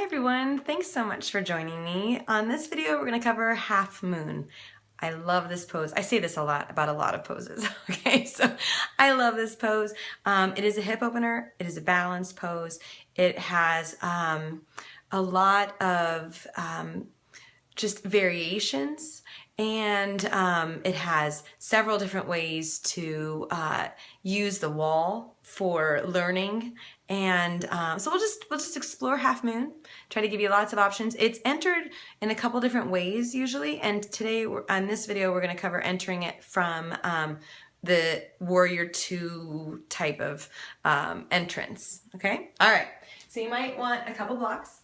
Hi everyone, thanks so much for joining me. On this video we're going to cover half moon. I love this pose. I say this a lot about a lot of poses, okay? So I love this pose. It is a hip opener, it is a balanced pose. It has a lot of just variations, and it has several different ways to use the wall for learning. And so we'll just explore half moon, try to give you lots of options. It's entered in a couple different ways usually, and today on this video we're going to cover entering it from the Warrior 2 type of entrance. Okay, all right, so you might want a couple blocks.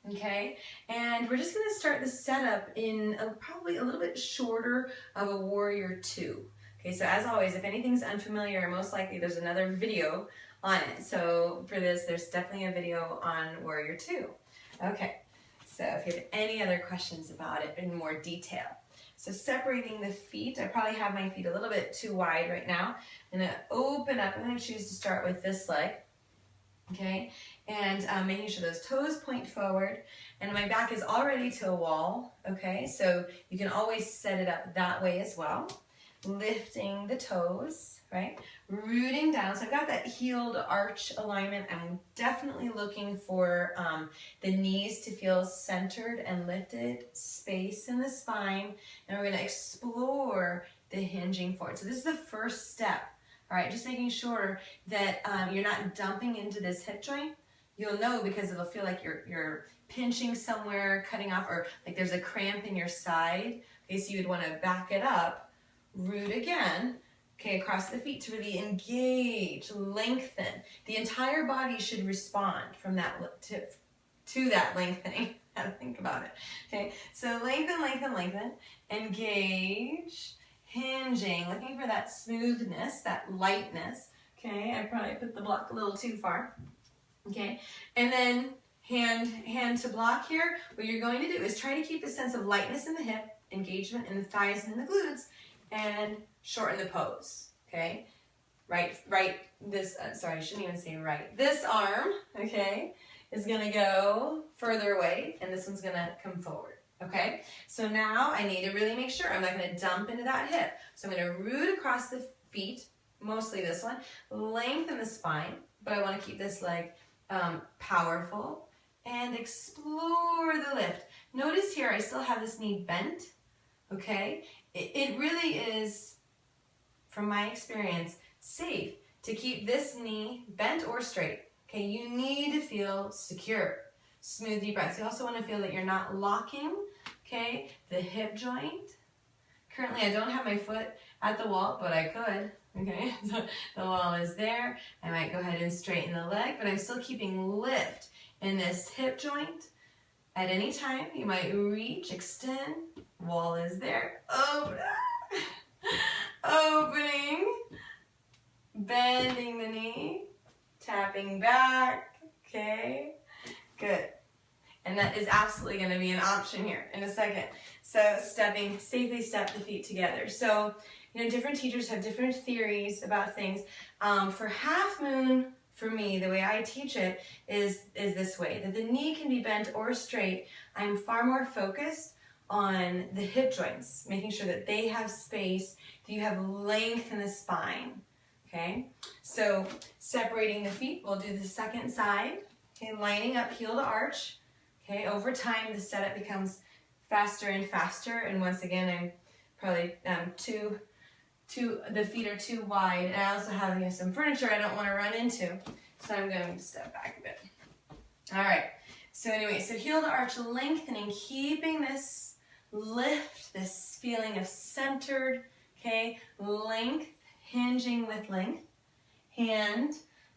Okay, and we're just going to start the setup in probably a little bit shorter of a Warrior 2. Okay, so as always, if anything's unfamiliar, most likely there's another video on it. So for this, there's definitely a video on Warrior 2. Okay, so if you have any other questions about it in more detail. So separating the feet, I probably have my feet a little bit too wide right now. I'm going to open up. I'm going to choose to start with this leg. Okay, and making sure those toes point forward, and my back is already to a wall. Okay, so you can always set it up that way as well. Lifting the toes, right? Rooting down. So I've got that heeled arch alignment. I'm definitely looking for the knees to feel centered and lifted, space in the spine, and we're going to explore the hinging forward. So this is the first step. All right, just making sure that you're not dumping into this hip joint. You'll know because it'll feel like you're pinching somewhere, cutting off, or like there's a cramp in your side. Okay, so you would want to back it up, root again, okay, across the feet to really engage, lengthen. The entire body should respond from that to that lengthening. How to think about it. Okay, so lengthen, lengthen, lengthen, engage. Hinging, looking for that smoothness, that lightness. Okay, I probably put the block a little too far. Okay, and then hand to block here. What you're going to do is try to keep a sense of lightness in the hip, engagement in the thighs and the glutes, and shorten the pose. Okay, this, sorry, I shouldn't even say right. This arm, okay, is gonna go further away, and this one's gonna come forward. Okay, so now I need to really make sure I'm not going to dump into that hip. So I'm going to root across the feet, mostly this one, lengthen the spine, but I want to keep this leg powerful, and explore the lift. Notice here I still have this knee bent, okay? It really is, from my experience, safe to keep this knee bent or straight. Okay, you need to feel secure. Smooth deep breaths. You also want to feel that you're not locking, okay, the hip joint. Currently, I don't have my foot at the wall, but I could, okay? So the wall is there. I might go ahead and straighten the leg, but I'm still keeping lift in this hip joint. At any time, you might reach, extend, wall is there, opening, bending the knee, tapping back, okay? Good. And that is absolutely going to be an option here in a second. So safely step the feet together. So, you know, different teachers have different theories about things. For half moon, for me, the way I teach it is this way, that the knee can be bent or straight. I'm far more focused on the hip joints, making sure that they have space, that you have length in the spine. Okay, so separating the feet, we'll do the second side. Okay, lining up heel to arch. Okay, over time the setup becomes faster and faster, and once again I'm probably the feet are too wide, and I also have some furniture I don't want to run into, so I'm going to step back a bit. All right, so anyway, so heel to arch, lengthening, keeping this lift, this feeling of centered, okay, length, hinging with length, hand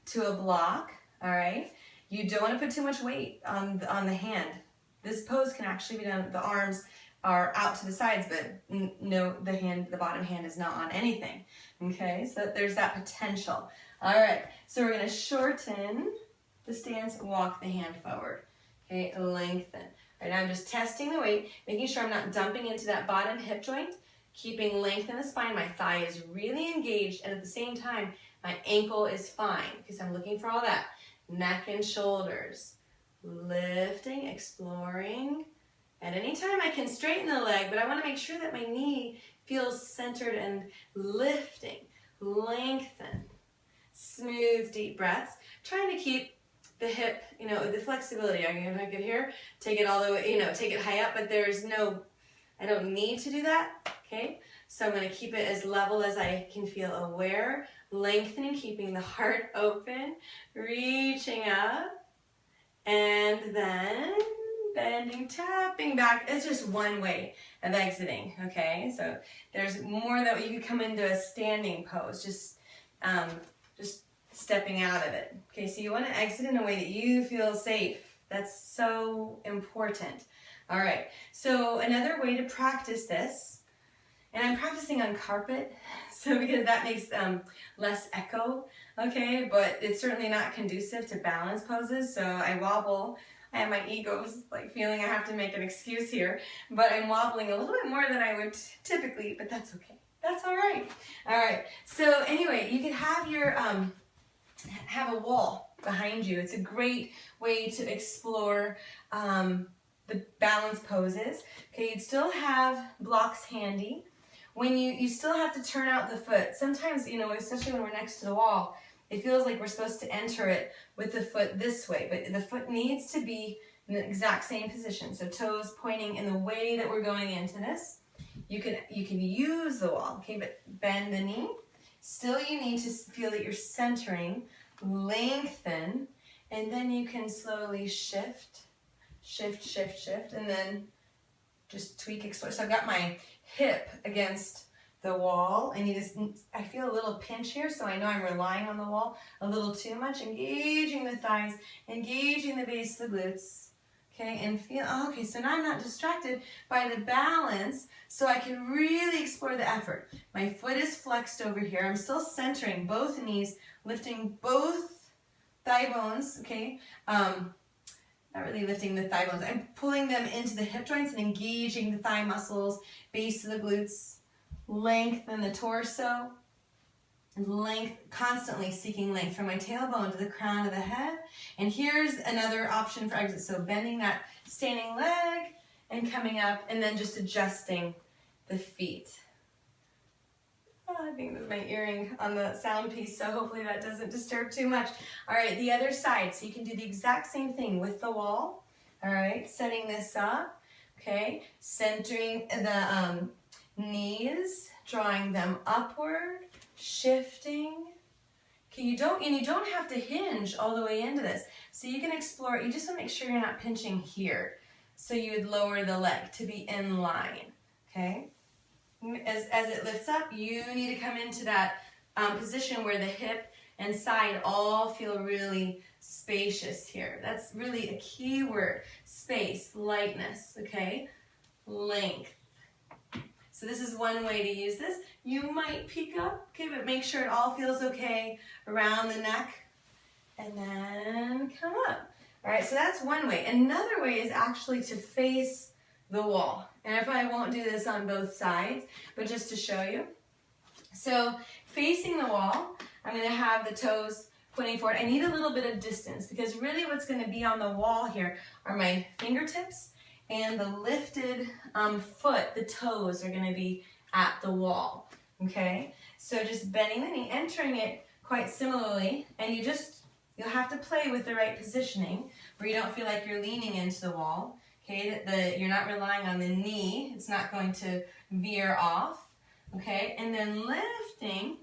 to a block, all right. You don't want to put too much weight on the hand. This pose can actually be done, the arms are out to the sides, but no, the bottom hand is not on anything. Okay, so there's that potential. All right, so we're going to shorten the stance, walk the hand forward. Okay, lengthen. All right, now I'm just testing the weight, making sure I'm not dumping into that bottom hip joint, keeping length in the spine. My thigh is really engaged, and at the same time, my ankle is fine because I'm looking for all that. Neck and shoulders, lifting, exploring. At any time I can straighten the leg, but I want to make sure that my knee feels centered and lifting, lengthen, smooth, deep breaths. Trying to keep the hip, the flexibility. I'm going to get here, take it all the way, take it high up, but I don't need to do that, okay? So I'm going to keep it as level as I can feel aware, lengthening, keeping the heart open, reaching up, and then bending, tapping back. It's just one way of exiting, okay? So there's more that you could come into a standing pose, just stepping out of it. Okay, so you want to exit in a way that you feel safe. That's so important. All right, so another way to practice this, and I'm practicing on carpet, so because that makes less echo, okay, but it's certainly not conducive to balance poses, so I wobble. I have my ego's like feeling I have to make an excuse here, but I'm wobbling a little bit more than I would typically, but that's okay. That's all right. All right, so anyway, you could have your, have a wall behind you. It's a great way to explore the balance poses. Okay, you'd still have blocks handy. When you still have to turn out the foot. Sometimes, especially when we're next to the wall, it feels like we're supposed to enter it with the foot this way, but the foot needs to be in the exact same position. So toes pointing in the way that we're going into this. You can use the wall, okay, but bend the knee. Still you need to feel that you're centering, lengthen, and then you can slowly shift, and then just tweak, explore. So I've got my hip against the wall, and I feel a little pinch here, so I know I'm relying on the wall a little too much, engaging the thighs, engaging the base of the glutes, okay, and feel, okay, so now I'm not distracted by the balance, so I can really explore the effort. My foot is flexed over here, I'm still centering both knees, lifting both thigh bones, okay, not really lifting the thigh bones, I'm pulling them into the hip joints and engaging the thigh muscles, base of the glutes, lengthen the torso, constantly seeking length from my tailbone to the crown of the head. And here's another option for exit. So bending that standing leg and coming up, and then just adjusting the feet. I think there's my earring on the sound piece, so hopefully that doesn't disturb too much. All right, the other side. So you can do the exact same thing with the wall. All right, setting this up. Okay, centering the knees, drawing them upward, shifting. Okay, you don't have to hinge all the way into this. So you can explore, you just want to make sure you're not pinching here. So you would lower the leg to be in line, okay? As it lifts up, you need to come into that position where the hip and side all feel really spacious here. That's really a key word. Space, lightness, okay? Length. So this is one way to use this. You might peek up, okay, but make sure it all feels okay around the neck, and then come up. All right, so that's one way. Another way is actually to face the wall. And I probably won't do this on both sides, but just to show you. So facing the wall, I'm going to have the toes pointing forward. I need a little bit of distance because really what's going to be on the wall here are my fingertips and the lifted foot, the toes are going to be at the wall, okay? So just bending the knee, entering it quite similarly, and you'll have to play with the right positioning where you don't feel like you're leaning into the wall, okay? You're not relying on the knee, it's not going to veer off, okay? And then lifting,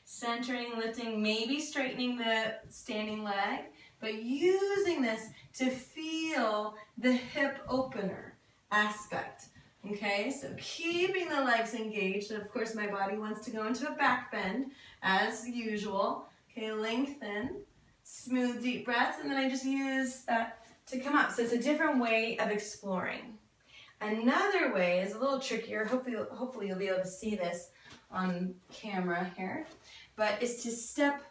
centering, lifting, maybe straightening the standing leg, but using this to feel the hip opener aspect, okay? So keeping the legs engaged, and of course my body wants to go into a back bend as usual, okay? Lengthen, smooth, deep breaths, and then I just use that to come up. So it's a different way of exploring. Another way is a little trickier, hopefully you'll be able to see this on camera here, but is to step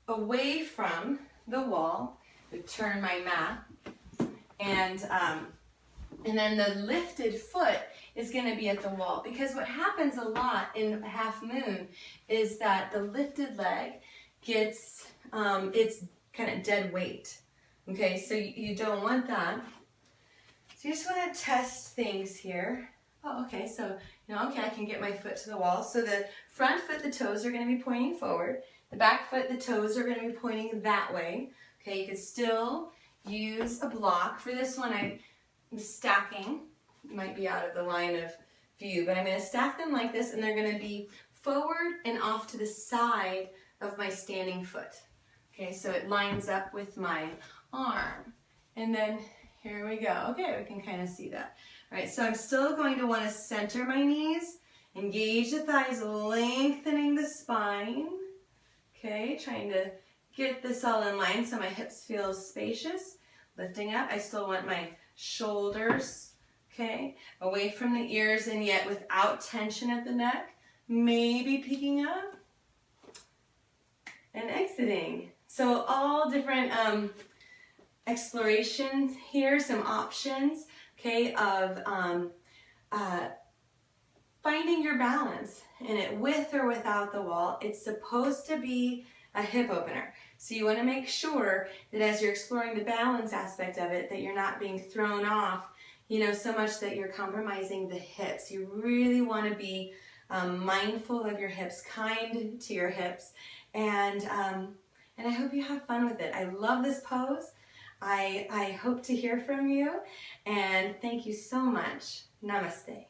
away from the wall, turn my mat, and then the lifted foot is going to be at the wall, because what happens a lot in half moon is that the lifted leg gets its kind of dead weight, Okay, so you don't want that. So you just want to test things here. Oh, okay, so, okay, I can get my foot to the wall. So the front foot, the toes are going to be pointing forward. The back foot, the toes are going to be pointing that way. Okay, you can still use a block. For this one, I'm stacking. It might be out of the line of view, but I'm going to stack them like this, and they're going to be forward and off to the side of my standing foot. Okay, so it lines up with my arm. And then here we go. Okay, we can kind of see that. All right, so I'm still going to want to center my knees, engage the thighs, lengthening the spine. Okay, trying to get this all in line so my hips feel spacious. Lifting up, I still want my shoulders, okay, away from the ears and yet without tension at the neck. Maybe picking up and exiting. So all different explorations here, some options, okay, of finding your balance in it with or without the wall. It's supposed to be a hip opener. So you want to make sure that as you're exploring the balance aspect of it, that you're not being thrown off, so much that you're compromising the hips. You really want to be mindful of your hips, kind to your hips, and I hope you have fun with it. I love this pose. I hope to hear from you, and thank you so much. Namaste.